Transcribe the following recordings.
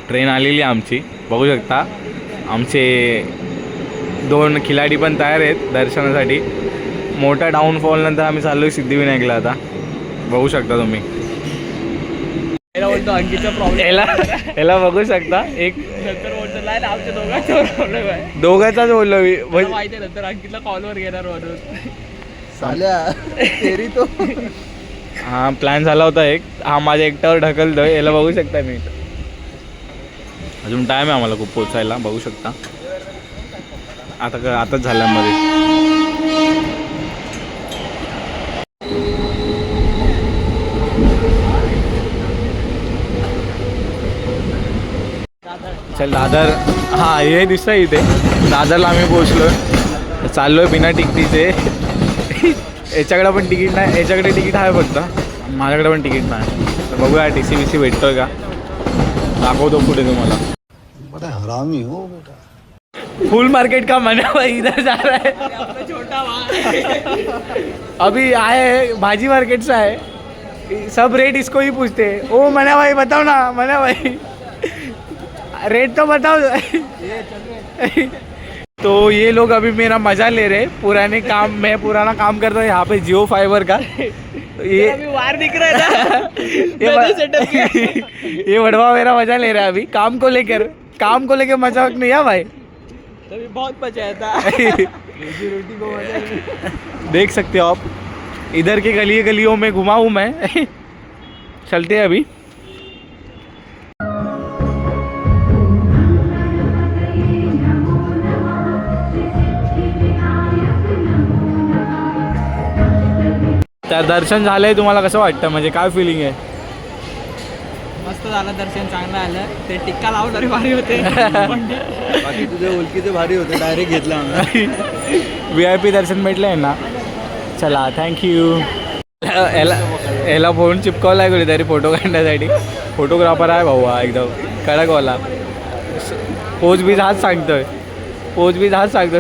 Train आलेली आमची, बघू शकता. आमचे 2 खिलाडी पण तयार आहेत दर्शनासाठी. मोठा डाऊनफॉल नंतर आम्ही चाललो आहे सिद्धिविनायकला. आता बघू शकता तुम्ही. याला बघू शकता. एक दोघांचाच बोललो मी. माहिती नंतर अंकितला कॉलवर घेणार म्हणून. हा प्लॅन झाला होता एक. हा माझ्या एकट्यावर ढकलतोय. याला बघू शकता मी. अजून टाईम आहे आम्हाला खूप पोचायला, बघू शकता. आताच झाल्यामध्ये चल दादर. हां हे दिसतं इथे. दादरला आम्ही पोचलो. चाललो आहे बिना तिकिटीचे. याच्याकडे पण तिकीट नाही. याच्याकडे तिकीट आहे फक्त, माझ्याकडे पण तिकीट नाही. तर बघूया टी सी बी सी भेटतोय का, दाखवतो पुढे तुम्हाला. बड़ा हरामी हो बेटा. फुल मार्केट का मना भाई इधर जा रहा है. छोटा भाई अभी आए भाजी मार्केट से आए. सब रेट इसको ही पूछते हैं. ओ मना भाई बताओ ना, मना भाई रेट तो बताओ. तो ये लोग अभी मेरा मजा ले रहे. पुराने काम, मैं पुराना काम करता हूँ यहाँ पे जियो फाइबर का. ये अभी वार दिख रहा है ना. ये वड़वा मेरा मजा ले रहा है अभी काम को लेकर मजा नहीं है भाई. तभी बहुत मजा था. देख सकते हो आप. इधर के गलियों में घुमा हूँ मैं. चलते हैं अभी. तर दर्शन झालंय. तुम्हाला कसं वाटतं, म्हणजे काय फिलिंग आहे? मस्त झालं दर्शन, चांगलं आलं. ते टिक्का लावणारे भारी होते. बाकी तुझ्या ओळखीचे भारी होते, डायरेक्ट घेतला आम्ही. VIP दर्शन भेटलंय ना. चला थँक्यू. याला फोन चिपकावला आहे कुठेतरी फोटो काढण्यासाठी. फोटोग्राफर आहे भाऊ हा एकदम कडकवाला. पोज बीज हाच सांगतोय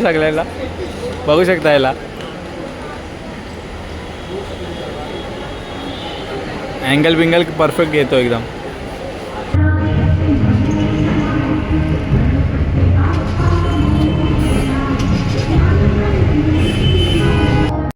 सगळ्यांना. बघू शकता याला. अँगल बिंगल परफेक्ट घेतो एकदम.